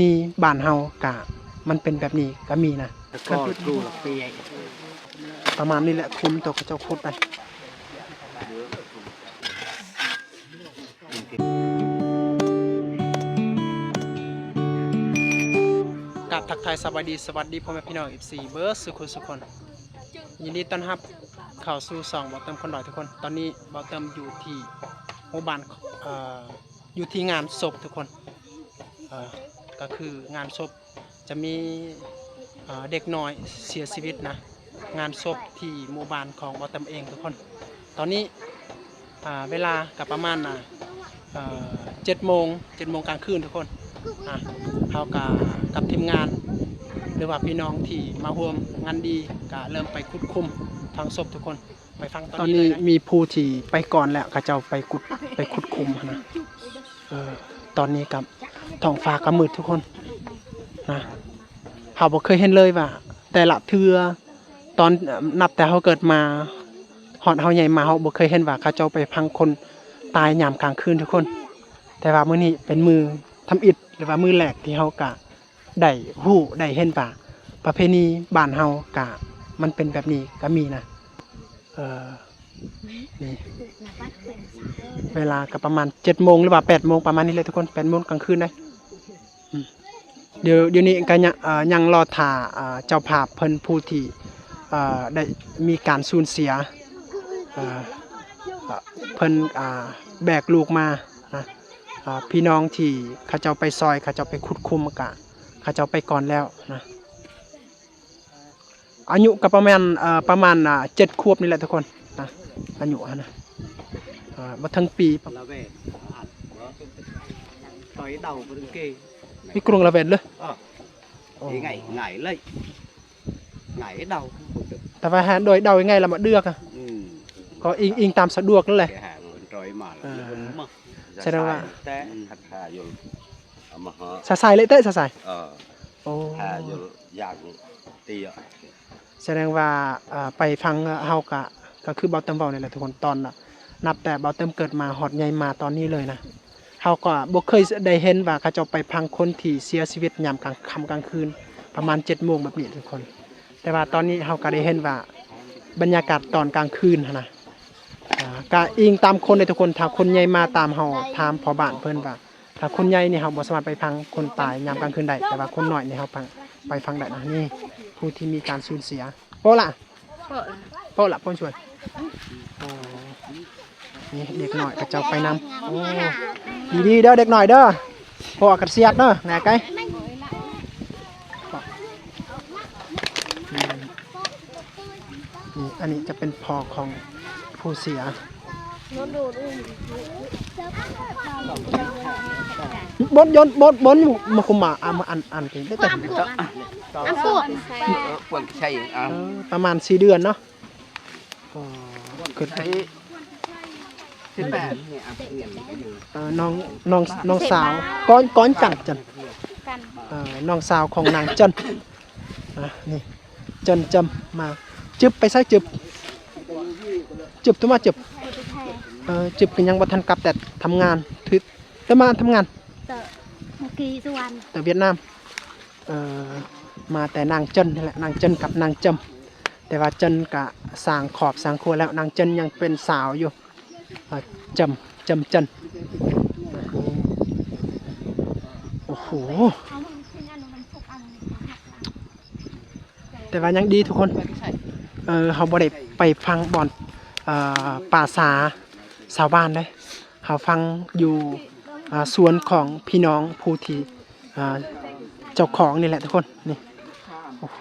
ณีบ้านเฮากะมันเป็นแบบนี้ก็มีนะก็ดูประมาณนี้แหละคุมตัวกระเจ้าคุดไปกับทักทายสวัสดีพ่อแม่พี่น้อง FC เบิร์ดสุคนยินดีต้อนรับเข้าสู่2บ่าวเติมคนดอยทุกคนตอนนี้บ่าวเติมอยู่ที่หมู่บ้านอยู่ที่งานศพทุกคนก็คืองานศพจะมีเด็กน้อยเสียชีวิตนะงานศพที่หมู่บ้านของบ่าวเติมเองทุกคนตอนนี้เวลากับประมาณ7 โมงกลางคืนทุกคนเขากับทีมงานหรือว่าพี่น้องที่มาร่วมงานดีก็เริ่มไปคุดคุมทางศพทุกคนไปฟังตอนนี้มีผู้ที่ไปก่อนแล้วเขาเจ้าไปคุดคุมนะตอนนี้กับท้องฟ้าก็มืดทุกคนนะเขาบอกเคยเห็นเลยว่าแต่ละเทือตอนนับแต่เขาเกิดมาหอดเขาใหญ่มาเขาบอกเคยเห็นว่าเขาเจ้าไปพังคนตายยามกลางคืนทุกคนแต่ว่ามื้อนี้เป็นมือทำอิฐหรือว่ามือแหลกที่เขากะได้ฮู้ได้เห็นว่าประเพณีบ้านเฮากะมันเป็นแบบนี้ก็มีนะนี่เวลาก็ประมาณ7 โมงหรือว่า8 โมงประมาณนี้เลยทุกคน8 โมงกลางคืนได้เดี๋ยวนี้ก็ยังรอถ่าเจ้าภาพเพิ่นผู้ที่ได้มีการสูญเสียเพิ่นแบกลูกมานะพี่น้องที่เขาเจ้าไปซอยเขาเจ้าไปขุดคุมกะเขาเจ้าไปก่อนแล้วนะอายุก็ประมาณ7 ขวบนี่แหละทุกคนนะอายุนะมาทั้งปีมีกรุงละเวทเลยngày lấy ngày đầu แต่ว่าโดยเดายังไงล่ะมาเดือกก็อิงตามสะดวกนั่นแหละแสดงว่าสะสายเลยเตะสะสายโอ้แสดงว่าไปฟังเฮากะก็คือเบาเติมเบานี่แหละทุกคนตอนนับแต่เบาเติมเกิดมาหอดใหญ่มาตอนนี้เลยนะเฮาก็บ่เคยได้เห็นว่าเขาจะไปพังคนที่เสียชีวิตยามกลางคืนประมาณ7 โมงแบบนี้ทุกคนแต่ว่าตอนนี้เฮาก็ได้เห็นว่าบรรยากาศตอนกลางคืนนะก็อิงตามคนในทุกคนถ้าคนใหญ่มาตามเฮาถามพ่อบ้านเพิ่นว่าถ้าคนใหญ่นี่เฮาบ่สามารถไปพังคนตายยามกลางคืนได้แต่ว่าคนน้อยนี่เฮาไปฟังได้นะนี่ผู้ที่มีการสูญเสียโปล่ะโปล่ะพ่อช่วยนี่เด็กหน่อยก็จะไปนำโอ้ดีๆเด้อเด็กหน่อยเด้อพ่อกระเสียดเด้อแหน่ไกนี่อันนี้จะเป็นพ่อของผู้เสียบดมาคุมมามาอันกินได้แต่ประมาณ4 เดือนเนาะเกิดน้องสาวก้อนจันน้องสาวของนางจันนี่จันจำมาจึบไปใส่จึบตัวมาจึบเป็นยังบ่ทันกลับแต่ทำงานถึกแต่มาทำงานแต่เวียดนามมาแต่นางจันนี่แหละนางจันกับนางจำแต่ว่าจันกะสร้างขอบสร้างครัวแล้วนางจันยังเป็นสาวอยู่จำจันโอ้โหแต่ว่ายังดีทุกคนเขาบ่ได้ไปฟังบ่อนป่าสาวบ้านเลยเขาฟังอยู่สวนของพี่น้องผู้ที่เจ้าของนี่แหละทุกคนนี่โอ้โห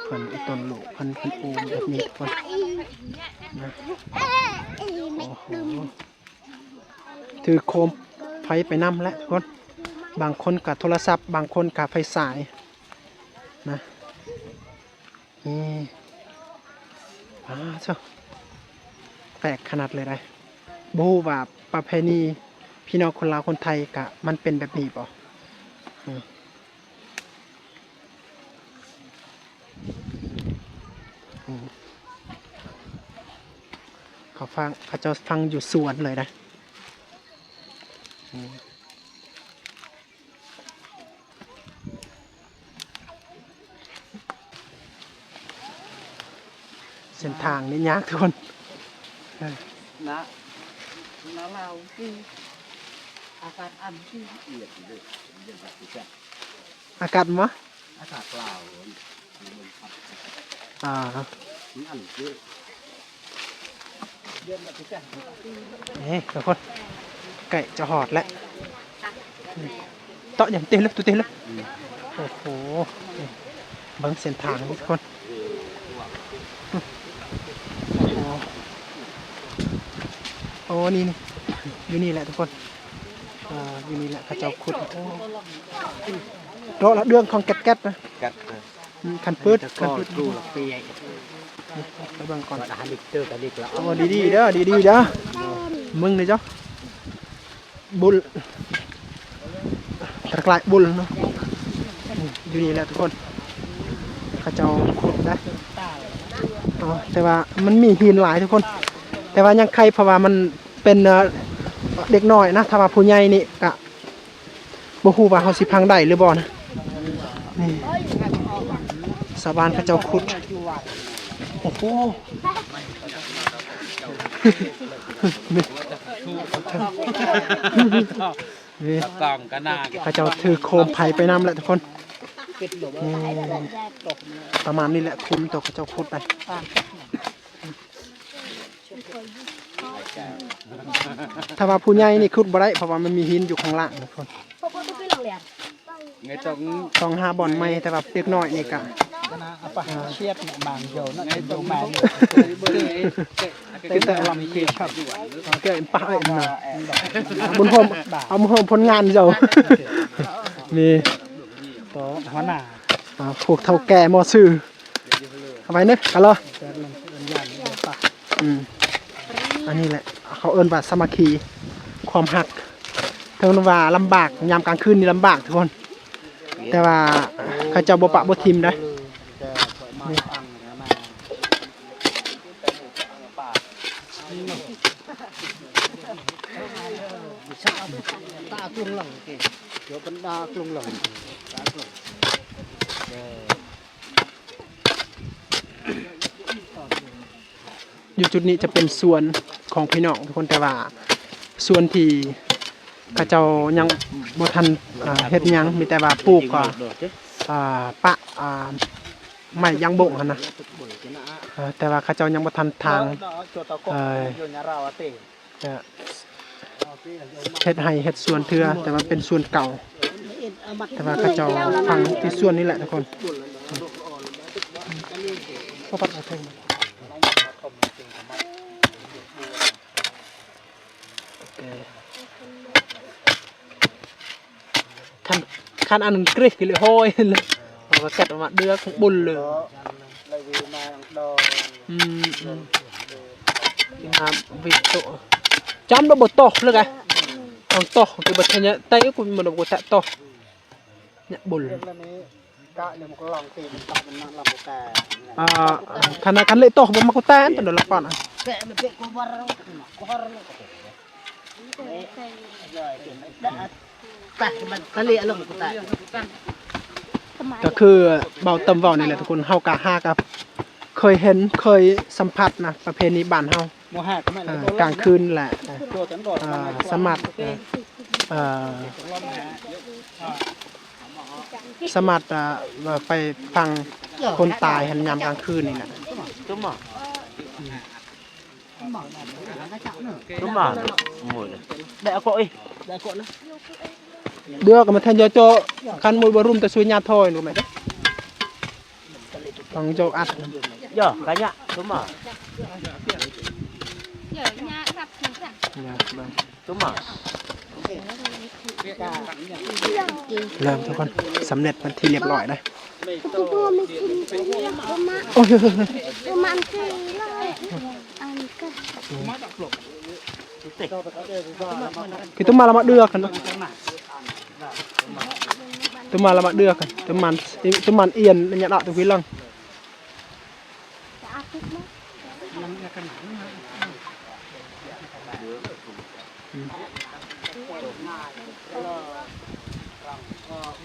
เพิ่นต้นลูกเพิ่นปูนแบบนี้ทุกคนนะโอ้โหถือโคมไฟไปนำแล้วทุกคนบางคนกับโทรศัพท์บางคนกับไฟสายนะนี่เจ้าแปลกขนาดเลยนะบูว่าประเพณีพี่น้องคนลาวคนไทยกะมันเป็นแบบนี้ป่ะ เขาจะฟังอยู่สวนเลยนะเส้นทางนี่ยากทุกคน นะนะเราที่อาการอันที่เอียดเลยเย็นแบบนี้แหละ อากาศมะ อากาศเปล่ามันพัด อันที่เย็นแบบนี้แหละ นี่ทุกคนไก่จะหอดแล้วเตาะอย่างเต็มเลยตัวเต็มเลยโอ้โหนี่เบิ้งเส้นทางนี่ทุกคนโอ้นี่อยู่นี่แหละทุกคนอยู่นี่แหละเขาจะขุดโตละเรื่องของแก๊สนะ กัด คันปืด ก็ดูหลักปี ไปเบิ่งก่อน อาหารดิบเจอกันดิบแล้ว โอ้ดีๆเด้อดีๆเด้อมึงเลยจ้ะบุญตะกลายบุญเนาะอยู่นี่แหละทุกคนเขาจะขุดนะแต่ว่ามันมีหินหลายทุกคน แต่ว่ายังใครเพราะว่ามันเป็นเด็กน้อยนะถ้าว่าผู้ใหญ่นี่กะบ่ฮู้ว่าเขาสิพังได้หรือบ่นะนี่สาบานเขาเจ้าขุดโอ้โหนี่ กล่องกันนา เขาเจ้าถือโคมไผ่ไปนำแหละทุกคนประมาณนี้แหละคุมตัวเขาเจ้าขุดไปถ้าว่าผู้ใหญ่นี่ขุดบ่ได้เพราะว่ามันมีหินอยู่ข้างล่างทุกคน ไงต้อง หาบ่อนใหม่แต่ว่าเด็กน้อยนี่กะ apa siap nak bang jo nak jo bang แต่ลำเกียครับเกิดป้ายนะบุญโฮมเอามาโฮมผลงานเจ้านี่ to hona พวกเท่าแก่มอซื่อเอาไว้นึกกันเหรออันนี้แหละเขาเอิ้นว่าสามัคคีความหักเท่านั้นว่าลำบากยามกลางคืนนี่ลำบากทุกคนแต่ว่าเขาเจ้าบ่ปะบ่ทิมได้ตาคลุงหลังเดี๋ยวเป็นดาคลุงหลัง อยู่จุดนี้จะเป็นส่วนของพี่น้องทุกคนแต่ว่าส่วนที่เขาเจ้ายังบ่ทันเฮ็ดหยังมีแต่ว่าปลูกก็ปะไม้ยางบ่งหั่นนะแต่ว่าเขาเจ้ายังบ่ทันทางเฮ็ดให้เฮ็ดสวนเทื่อแต่มันเป็นสวนเก่าแต่ว่าเขาเจ้าฟังที่สวนนี่แหละทุกคนก็ปัดเอาเท่งคันอันกริกเลยห้อยเลยเอาก็กัดออกมาเดือกบุญเลยน้ำวิโตจำเราบดโตเลยไงต้องโตคือบดเนี้ยแต่กูมันบดแตะโตเนี่ยบุญคันเลยโตบ่มากูแตนตอนเดี๋ยวเราก่อนอ่ะก็คือเบาเติมเบานี่แหละทุกคนเฮากะห้ากับเคยเห็นเคยสัมผัสนะประเพณีบ้านเฮากลางคืนแหละสมัครไปฟังคนตายหันยามกลางคืนนี่แหละเดือกมาแทนโจคันมวยบรุมแต่สวยญาทอยรู้ไหมฟังโจอัดย่อกันยะรู้มั้ยรู้มั้ยเริ่มทุกคนสำเร็จมันทีเรียบร้อยเลยโอ้ยคือต้องมาละมาเดือกกันเนาะต้องมาละมาเดือกกันต้องมันเอียนเนี่ยดอกตะวิลัง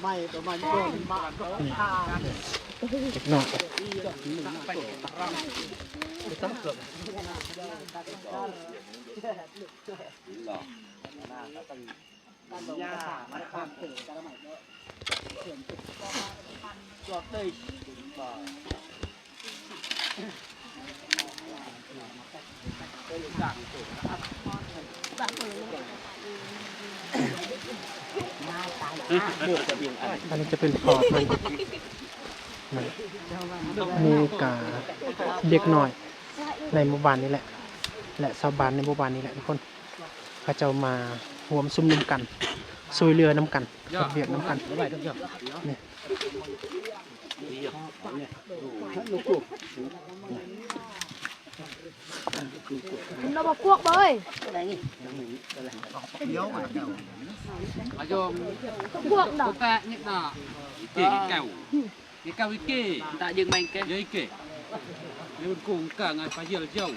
ไม่ประมาณโดนมาก็ทา เด็กน้อย ยามันข้ามถึงกันแล้วไหมจอดเลยอันนี้จะเป็นปอดมันนี่กาเด็กน้อยในหมู่บ้านนี่แหละและชาวบ้านในหมู่บ้านนี่แหละทุกคนเขาจะมารวมซุ่มนุมกันซุยเรือน้ำกันเบียดน้ำกันนี่ nó bọc cuốc bơi ở vô cuốc đó ta nhẹ nọ cái cao cái tại dừng mình cái dây kể nếu cùng cả ngày phải giờ dầu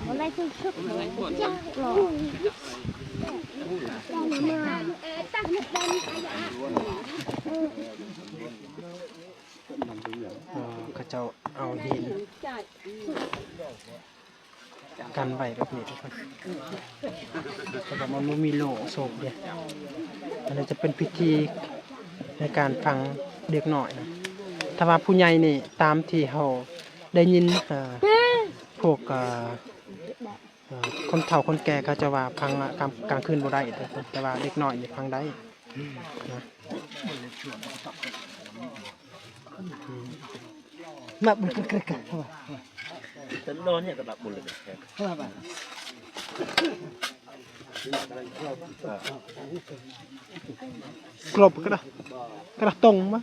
hôm nay tôi sức ngày buồn rồiเขาเจ้าเอาหินกันไว้แบบนี้ทุกคนแต่ว่ามันไม่มีโหลโศกเดียวอันนี้จะเป็นพิธีในการฟังเด็กหน่อยนะถ้าว่าผู้ใหญ่นี่ตามที่เขาได้ยินพวกคนเฒ่าคนแก่เขาจะว่าฟังกลางคืนบ่ได้แต่ว่าเด็กหน่อยนี่ฟังได้นะมาบุกกระกะ Tính đó nha các bạn một lần nữa. กลบกระตรงมั้ย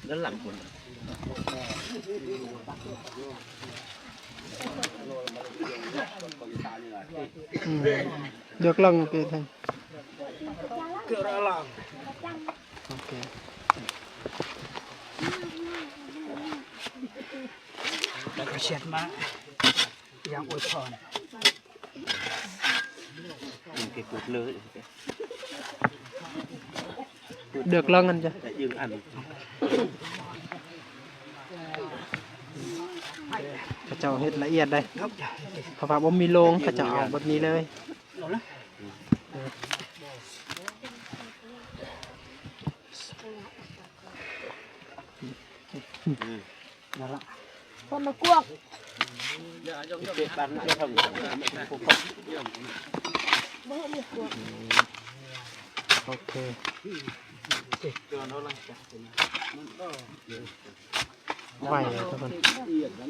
Nó lặng một. เดือกลังไปทางโอเคแล้วก็เช็ดมาอย่างอวยพร Cái cột lưới. เดือกลังกันจ้ะ Để dương ăn. เขาเจ้าเฮ็ดละเอียดได้เพราะว่าบ่มีโรงเขาเจ้าเอาแบบนี้เลยนั่นละ con nó cuốc Cái bán cái thùng. โอเคไหวทุกคน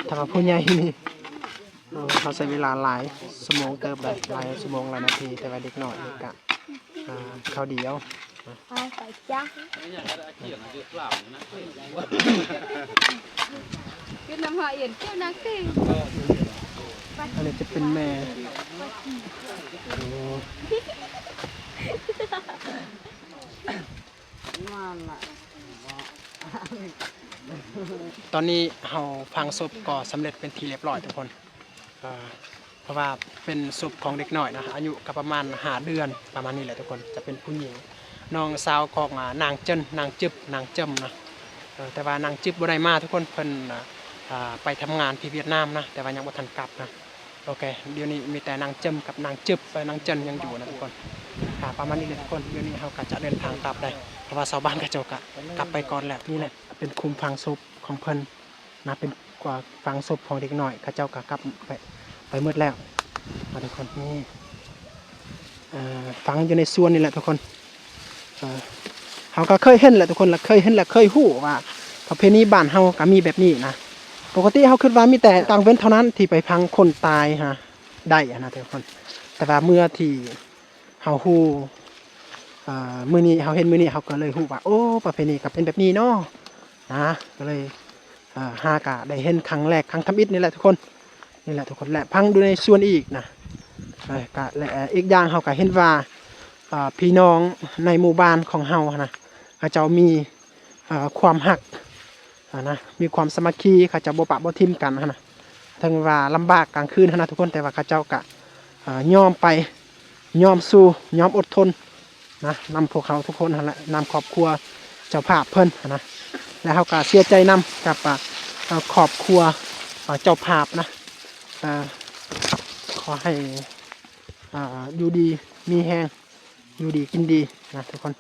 ถ้าว่าผู้ใหญ่นี่เขาใช้เวลาหลายชั่วโมงเติบเลยหลายชั่วโมงหลายนาทีแต่ว่าเด็กน้อยนี่กะเขาเดียว ai phải chắc cái năm họ yển kêu nắng kinh อันนี้จะเป็นแม่ตอนนี้เราพังศพก่อสำเร็จเป็นทีเรียบร้อยทุกคนเพราะว่าเป็นศพของเด็กน้อยนะอายุก็ประมาณ5 เดือนประมาณนี้แหละทุกคนจะเป็นผู้หญิงน้องสาวของนางเจิ้นนางจึบนางเจิมนะแต่ว่านางจึบบ่ได้มาทุกคนเพิ่นไปทำงานที่เวียดนามนะแต่ว่ายังบ่ทันกลับนะโอเคเดี๋ยวนี้มีแต่นางเจิมกับนางจึบนางเจิ้นยังอยู่นะทุกคนประมาณนี้เลยทุกคนเดี๋ยวนี้เราก็จะเดินทางกลับได้เพราะว่าชาวบ้านก็เจ้าก็กลับไปก่อนแล้วนี่แหละเป็นคุมฝังศพของเพิ่นนะเป็นกว่าฝังศพของเด็กน้อยเขาเจ้าก็กลับไปหมดแล้วทุกคนนี่ฝังอยู่ในส่วนนี่แหละทุกคนเขาก็เคยเห็นแหละทุกคนเคยเห็นและเคยฮู้ว่าประเพณีบ้านเฮาก็มีแบบนี้นะปกติเฮาคิดว่ามีแต่กลางเว้นเท่านั้นที่ไปพังคนตายฮะได้นะทุกคนแต่ว่าเมื่อที่เฮาฮู้มื้อนี้เฮาเห็นมื้อนี้เฮาก็เลยฮู้ว่าโอ้ประเพณีก็เป็นแบบนี้เนาะนะก็เลยหากะได้เห็นครั้งแรกครั้งทำอิฐนี่แหละทุกคนนี่แหละทุกคนและพังดูในส่วนอีกนะก็และอีกอย่างเฮาก็เห็นว่าพี่น้องในหมู่บ้านของเฮานะเขาเจ้ามีความหักนะมีความสามัคคีเขาเจ้าบ่ปะบ่ทิ่มกันนะ ถึงว่าลำบากกลางคืนนะทุกคนแต่ว่าเขาเจ้าก็ยอมไปยอมสู้ยอมอดทนนะนำพวกเขาทุกคนนั่นแหละนำครอบครัวเจ้าภาพเพิ่นนะแล้วเขาก็เสียใจนำกับครอบครัวเจ้าภาพนะขอให้อยู่ดีมีแฮงอยู่ดีกินดีนะทุกคน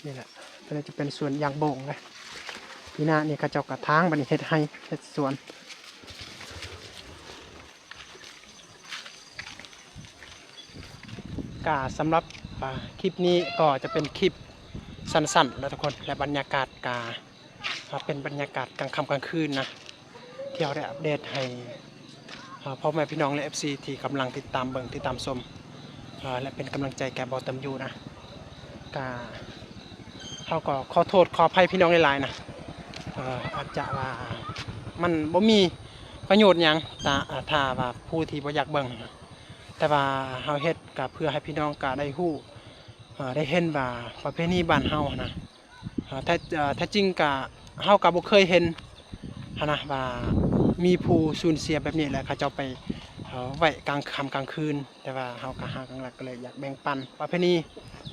นี่แหละก็จะเป็นส่วนยางโบ่งเลยที่หน้านี่เขาเจ้ากระทางบัดนเฮ็ดให้เฮ็ดสวนก็สำหรับคลิปนี้ก็จะเป็นคลิปสั้นๆนะทุกคนและบรรยากาศกาเป็นบรรยากาศกลางค่ำกลางคืนนะที่เราได้อัปเดตให้พ่อแม่พี่น้องและ FC ที่กำลังติดตามเบิ่งติดตามชมและเป็นกำลังใจแก่บอตัมยูนะก็เขาก็ขอโทษขออภัยพี่น้องหลายๆนะอาจจะว่ามันบ่มีประโยชน์หยังถ้าว่าผู้ที่บ่อยากเบิ่งแต่ว่าเฮาเฮ็ดก็เพื่อให้พี่น้องก็ได้ฮู้ได้เห็นว่าประเพณีบ้านเฮานะถ้าจริงก็เฮาก็บ่เคยเห็นนะว่ามีผู้สูญเสียแบบนี้แหละเขาเจ้าไปไว้กลางค่ำกลางคืนแต่ว่าเฮาก็หากันหลักก็เลยอยากแบ่งปันประเพณี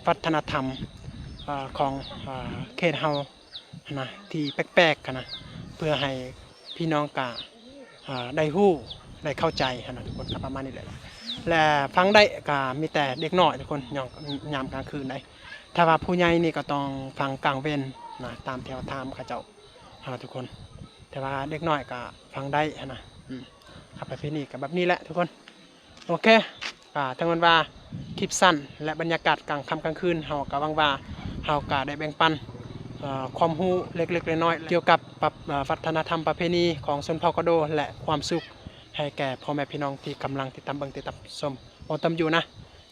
วัฒนธรรมของเขตเฮานะที่แปลกๆกันนะเพื่อให้พี่น้องกะได้ฮู้ได้เข้าใจนะทุกคนก็ประมาณนี้แหละและฟังได้ก็มีแต่เด็กน้อยทุกคนยามกลางคืนได้ถ้าว่าผู้ใหญ่นี่ก็ต้องฟังกลางเว้นนะตามแถวทามเขาเจ้าทุกคนแต่ว่าเด็กน้อยก็ฟังได้นะครับประเพณีกับแบบนี้แหละทุกคนโอเคทั้งวันว่าคลิปสั้นและบรรยากาศกลางค่ำกลางคืนเฮาก็หวังว่าเฮาก็ได้แบ่งปันความรู้เล็กๆน้อยๆเกี่ยวกับวัฒนธรรมประเพณีของชนเผ่ากะโดและความสุขให้แก่พ่อแม่พี่น้องที่กำลังติดตามเบิ่งติดตามชมบอตัมยูนะ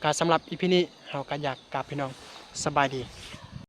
การสำหรับอีพีนี้เฮาก็อยากกราบพี่น้องสบายดี